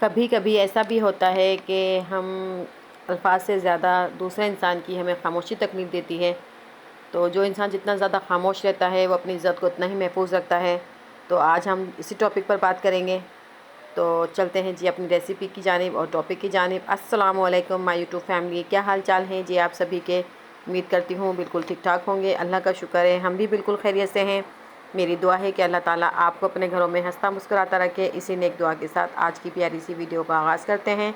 कभी कभी ऐसा भी होता है कि हम अल्फाज से ज़्यादा दूसरे इंसान की हमें खामोशी तकलीफ़ देती है। तो जो इंसान जितना ज़्यादा खामोश रहता है वो अपनी इज़्ज़त को उतना ही महफूज रखता है। तो आज हम इसी टॉपिक पर बात करेंगे। तो चलते हैं जी अपनी रेसिपी की जानिब और टॉपिक की जानिब। अस्सलाम वालेकुम माय यूट्यूब फैमिली, क्या हाल चाल हैं जी आप सभी के। उम्मीद करती हूँ बिल्कुल ठीक ठाक होंगे। अल्लाह का शुक्र है हम भी बिल्कुल खैरियत से हैं। मेरी दुआ है कि अल्लाह ताला आपको अपने घरों में हंसता मुस्कुराता रखे। इसी नेक दुआ के साथ आज की प्यारी सी वीडियो का आगाज़ करते हैं।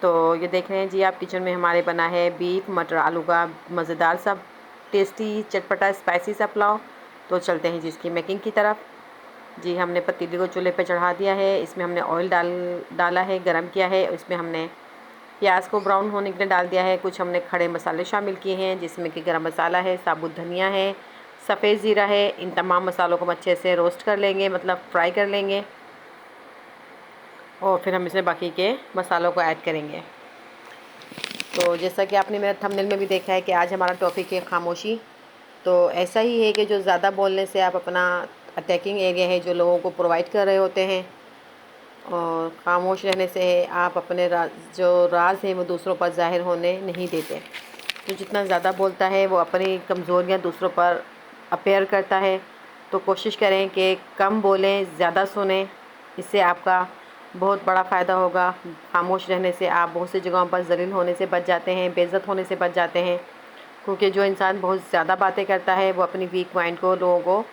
तो ये देख रहे हैं जी आप, किचन में हमारे बना है बीफ मटर आलू का मज़ेदार सा टेस्टी चटपटा स्पाइसी सा पुलाव। तो चलते हैं जी इसकी मेकिंग की तरफ। जी हमने पतीली को चूल्हे पे चढ़ा दिया है। इसमें हमने ऑयल डाला है, गरम किया है। इसमें हमने प्याज को ब्राउन होने के लिए डाल दिया है। कुछ हमने खड़े मसाले शामिल किए हैं जिसमें कि गरम मसाला है, साबुत धनिया है, सफ़ेद ज़ीरा है। इन तमाम मसालों को हम अच्छे से रोस्ट कर लेंगे, मतलब फ्राई कर लेंगे, और फिर हम इसमें बाकी के मसालों को ऐड करेंगे। तो जैसा कि आपने मेरे थंबनेल में भी देखा है कि आज हमारा टॉपिक है खामोशी। तो ऐसा ही है कि जो ज़्यादा बोलने से आप अपना अटैकिंग एरिया है जो लोगों को प्रोवाइड कर रहे होते हैं, और खामोश रहने से आप अपने जो राज हैं वो दूसरों पर ज़ाहिर होने नहीं देते। तो जितना ज़्यादा बोलता है वो अपनी कमज़ोरियाँ दूसरों पर अपेयर करता है। तो कोशिश करें कि कम बोलें, ज़्यादा सुनें। इससे आपका बहुत बड़ा फ़ायदा होगा। खामोश रहने से आप बहुत सी जगहों पर ज़लील होने से बच जाते हैं, बेइज्जत होने से बच जाते हैं। क्योंकि जो इंसान बहुत ज़्यादा बातें करता है वो अपनी वीक पॉइंट को लोगों को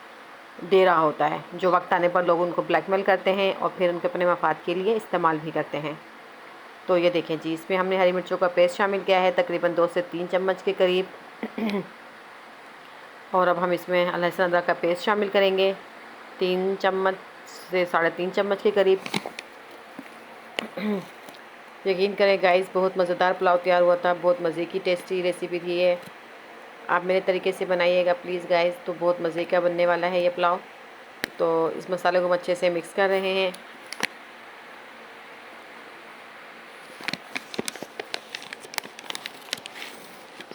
दे रहा होता है, जो वक्त आने पर लोग उनको ब्लैकमेल करते हैं और फिर उनके अपने मफाद के लिए इस्तेमाल भी करते हैं। तो ये देखें जी, इसमें हमने हरी मिर्चों का पेस्ट शामिल किया है तकरीबन 2 से 3 चम्मच के करीब। और अब हम इसमें लहसुन अदरक का पेस्ट शामिल करेंगे 3 चम्मच से 3.5 चम्मच के करीब। यकीन करें गाइस, बहुत मज़ेदार पुलाव तैयार हुआ था। बहुत मज़े की टेस्टी रेसिपी थी ये। आप मेरे तरीके से बनाइएगा प्लीज़ गाइस, तो बहुत मज़े का बनने वाला है ये पुलाव। तो इस मसाले को हम अच्छे से मिक्स कर रहे हैं।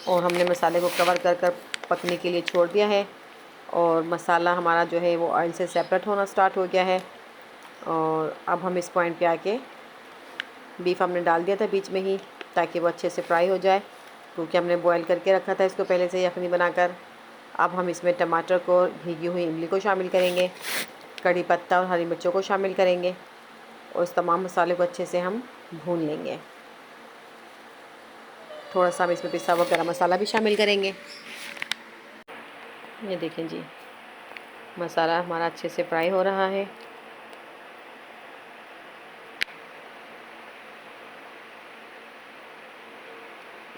और हमने मसाले को कवर कर कर पकने के लिए छोड़ दिया है। और मसाला हमारा जो है वो ऑयल से सेपरेट होना स्टार्ट हो गया है। और अब हम इस पॉइंट पे आके बीफ हमने डाल दिया था बीच में ही, ताकि वो अच्छे से फ्राई हो जाए, क्योंकि हमने बॉयल करके रखा था इसको पहले से यखनी बनाकर। अब हम इसमें टमाटर को, भीगी हुई इमली को शामिल करेंगे, कड़ी पत्ता और हरी मिर्चों को शामिल करेंगे, और इस तमाम मसाले को अच्छे से हम भून लेंगे। थोड़ा सा हम इसमें पिसा हुआ गरम मसाला भी शामिल करेंगे। ये देखें जी, मसाला हमारा अच्छे से फ्राई हो रहा है।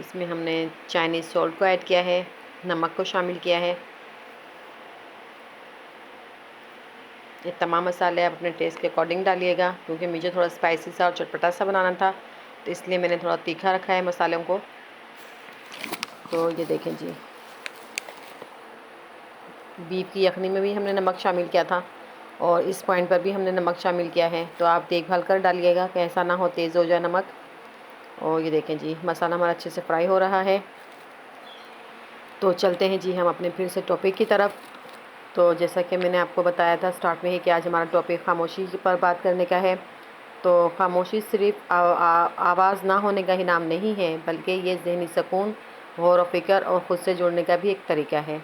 इसमें हमने चाइनीज़ सॉल्ट को ऐड किया है, नमक को शामिल किया है। ये तमाम मसाले आप अपने टेस्ट के अकॉर्डिंग डालिएगा, क्योंकि मुझे थोड़ा स्पाइसी सा और चटपटा सा बनाना था, तो इसलिए मैंने थोड़ा तीखा रखा है मसालों को। तो ये देखें जी, बीफ की यखनी में भी हमने नमक शामिल किया था, और इस पॉइंट पर भी हमने नमक शामिल किया है। तो आप देखभाल कर डालिएगा कि ऐसा ना हो तेज़ हो जाए नमक। और ये देखें जी, मसाला हमारा अच्छे से फ्राई हो रहा है। तो चलते हैं जी हम अपने फिर से टॉपिक की तरफ। तो जैसा कि मैंने आपको बताया था स्टार्ट में ही कि आज हमारा टॉपिक खामोशी पर बात करने का है। तो खामोशी सिर्फ आवाज़ ना होने का ही नाम नहीं है, बल्कि ये ज़हनी सुकून, गौर व फिक्र और ख़ुद से जुड़ने का भी एक तरीका है।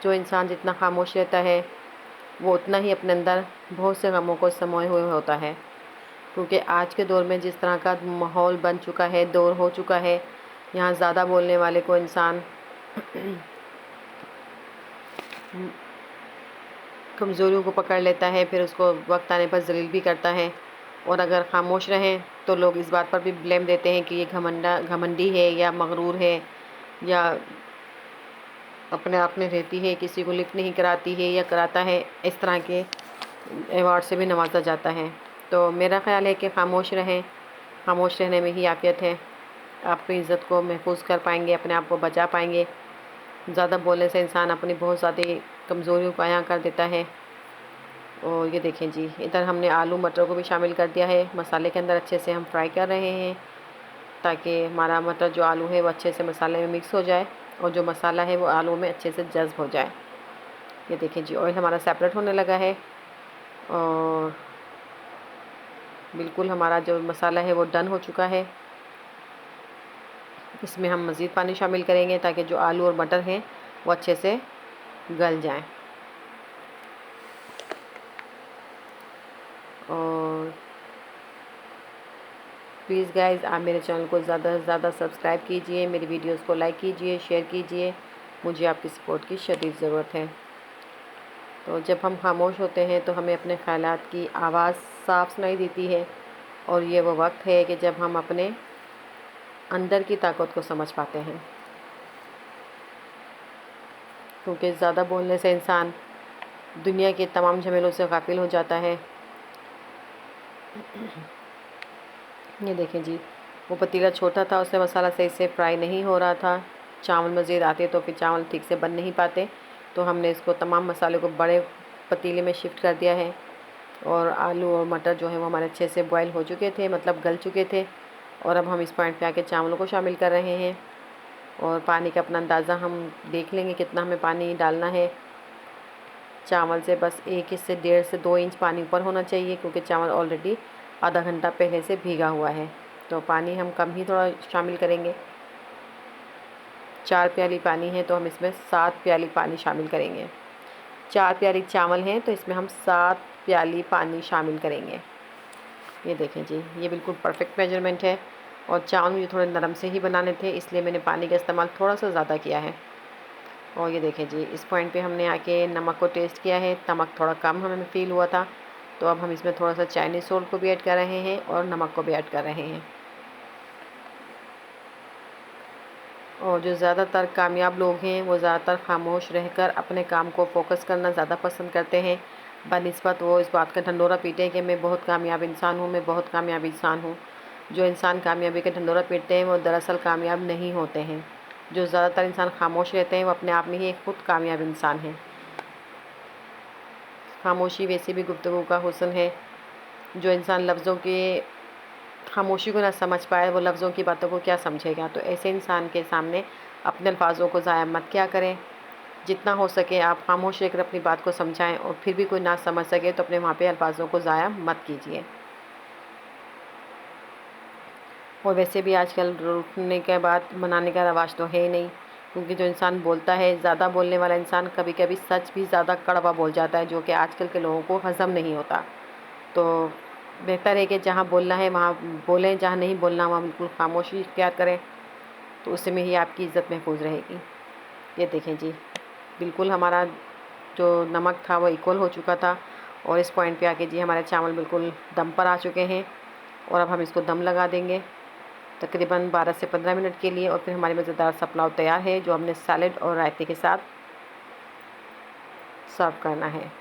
जो इंसान जितना खामोश रहता है वो उतना ही अपने अंदर बहुत से गमों को समाये हुए होता है। क्योंकि आज के दौर में जिस तरह का माहौल बन चुका है, दौर हो चुका है, यहाँ ज़्यादा बोलने वाले को इंसान कमज़ोरियों को पकड़ लेता है, फिर उसको वक्त आने पर ज़लील भी करता है। और अगर खामोश रहें तो लोग इस बात पर भी ब्लेम देते हैं कि ये घमंडी है या मगरूर है, या अपने आप में रहती है, किसी को लिफ्ट नहीं कराती है या कराता है। इस तरह के अवार्ड से भी नवाजा जाता है। तो मेरा ख़्याल है कि खामोश रहें, खामोश रहने में ही आफ़ियत है। आप अपनी इज़्ज़त को महफूज कर पाएंगे, अपने आप को बचा पाएंगे। ज़्यादा बोलने से इंसान अपनी बहुत ज़्यादा कमज़ोरियों को अयां कर देता है। और ये देखें जी, इधर हमने आलू मटर को भी शामिल कर दिया है मसाले के अंदर। अच्छे से हम फ्राई कर रहे हैं, ताकि हमारा मटर जो आलू है वो अच्छे से मसाले में मिक्स हो जाए, और जो मसाला है वो आलू में अच्छे से जज़्ब हो जाए। ये देखें जी, ऑयल हमारा सेपरेट होने लगा है। और बिल्कुल हमारा जो मसाला है वो डन हो चुका है। इसमें हम मज़ीद पानी शामिल करेंगे ताकि जो आलू और मटर हैं वो अच्छे से गल जाएं। और प्लीज़ गाइज़, आप मेरे चैनल को ज़्यादा से ज़्यादा सब्सक्राइब कीजिए, मेरी वीडियोस को लाइक कीजिए, शेयर कीजिए। मुझे आपकी सपोर्ट की शदीद ज़रूरत है। तो जब हम खामोश होते हैं तो हमें अपने ख़यालात की आवाज़ साफ सुनाई देती है, और ये वो वक्त है कि जब हम अपने अंदर की ताकत को समझ पाते हैं। क्योंकि ज़्यादा बोलने से इंसान दुनिया के तमाम झमेलों से गाफिल हो जाता है। ये देखें जी, वो पतीला छोटा था, उससे मसाला सही से फ्राई नहीं हो रहा था। चावल मज़ीद आते तो फिर चावल ठीक से बन नहीं पाते, तो हमने इसको तमाम मसाले को बड़े पतीले में शिफ्ट कर दिया है। और आलू और मटर जो है वो हमारे अच्छे से बॉयल हो चुके थे, मतलब गल चुके थे। और अब हम इस पॉइंट पे आके चावलों को शामिल कर रहे हैं। और पानी का अपना अंदाज़ा हम देख लेंगे कितना हमें पानी डालना है। चावल से बस 1 से 1.5 से 2 इंच पानी ऊपर होना चाहिए, क्योंकि चावल ऑलरेडी आधा घंटा पहले से भीगा हुआ है। तो पानी हम कम ही थोड़ा शामिल करेंगे। 4 प्याली पानी है तो हम इसमें 7 प्याली पानी शामिल करेंगे। 4 प्याली चावल हैं तो इसमें हम 7 प्याली पानी शामिल करेंगे। ये देखें जी, ये बिल्कुल परफेक्ट मेजरमेंट है। और चावल मुझे थोड़े नरम से ही बनाने थे, इसलिए मैंने पानी का इस्तेमाल थोड़ा सा ज़्यादा किया है। और ये देखें जी, इस पॉइंट पे हमने आके नमक को टेस्ट किया है। नमक थोड़ा कम हमें फ़ील हुआ था, तो अब हम इसमें थोड़ा सा चाइनीज़ सॉल्ट को भी ऐड कर रहे हैं और नमक को भी ऐड कर रहे हैं। और जो ज़्यादातर कामयाब लोग हैं वो ज़्यादातर खामोश रहकर अपने काम को फ़ोकस करना ज़्यादा पसंद करते हैं, बनिस्बत वो इस बात का ढंढोरा पीटे कि मैं बहुत कामयाब इंसान हूँ, मैं बहुत कामयाब इंसान हूँ। जो इंसान कामयाबी का ढंढोरा पीटते हैं वो दरअसल कामयाब नहीं होते हैं। जो ज़्यादातर इंसान खामोश रहते हैं वो अपने आप में ही एक खुद कामयाब इंसान हैं। खामोशी वैसे भी गुफ्तगू का हुस्न है। जो इंसान लफ्ज़ों के खामोशी को ना समझ पाए वो लफ्ज़ों की बातों को क्या समझेगा। तो ऐसे इंसान के सामने अपने अल्फाजों को ज़ाया मत क्या करें। जितना हो सके आप खामोश रहकर अपनी बात को समझाएं, और फिर भी कोई ना समझ सके तो अपने वहाँ पे अल्फाजों को ज़ाया मत कीजिए। और वैसे भी आजकल रुकने के बाद मनाने का रवाज तो है ही नहीं, क्योंकि जो इंसान बोलता है, ज़्यादा बोलने वाला इंसान कभी कभी सच भी ज़्यादा कड़वा बोल जाता है, जो कि आजकल के लोगों को हज़म नहीं होता। तो बेहतर है कि जहाँ बोलना है वहाँ बोलें, जहाँ नहीं बोलना वहाँ बिल्कुल खामोशी इख्तियार करें। तो उससे में ही आपकी इज़्ज़त महफूज रहेगी। ये देखें जी, बिल्कुल हमारा जो नमक था वो इक्वल हो चुका था। और इस पॉइंट पे आके जी हमारे चावल बिल्कुल दम पर आ चुके हैं। और अब हम इसको दम लगा देंगे तकरीबन 12 से 15 मिनट के लिए। और फिर हमारी मज़ेदार सा पुलाव तैयार है, जो हमने सैलेड और रायते के साथ सर्व करना है।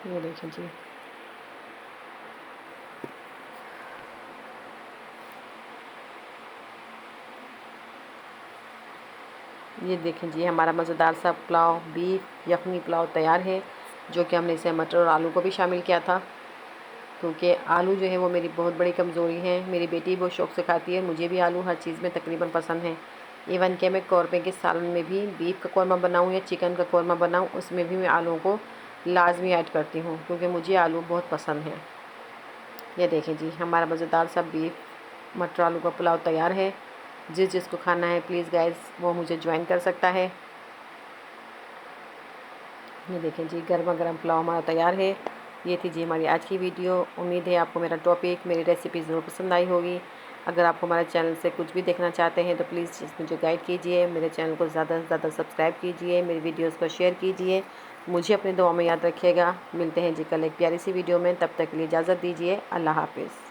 ये देखें जी, ये देखें जी, हमारा मज़ेदार सा पुलाव, बीफ यखनी पुलाव तैयार है, जो कि हमने इसे मटर और आलू को भी शामिल किया था। क्योंकि आलू जो है वो मेरी बहुत बड़ी कमज़ोरी है। मेरी बेटी बहुत शौक़ से खाती है, मुझे भी आलू हर चीज़ में तकरीबन पसंद है। इवन कि मैं कौरमे के सालन में भी बीफ का कौरमा बनाऊँ या चिकन का कौरमा बनाऊँ, उसमें भी मैं आलूओं को लाजमी ऐड करती हूँ, क्योंकि मुझे आलू बहुत पसंद है। ये देखें जी, हमारा मज़ेदार सा बीफ मटर आलू का पुलाव तैयार है। जिसको खाना है प्लीज़ गाइस वो मुझे ज्वाइन कर सकता है। ये देखें जी, गर्मा गर्म पुलाव हमारा तैयार है। ये थी जी हमारी आज की वीडियो। उम्मीद है आपको मेरा टॉपिक, मेरी रेसिपी ज़रूर पसंद आई होगी। अगर आप हमारे चैनल से कुछ भी देखना चाहते हैं तो प्लीज़ मुझे गाइड कीजिए, मेरे चैनल को ज़्यादा से ज़्यादा सब्सक्राइब कीजिए, मेरी वीडियोज़ को शेयर कीजिए। मुझे अपनी दुआ में याद रखिएगा। मिलते हैं जी कल एक प्यारी सी वीडियो में, तब तक के लिए इजाज़त दीजिए। अल्लाह हाफिज़।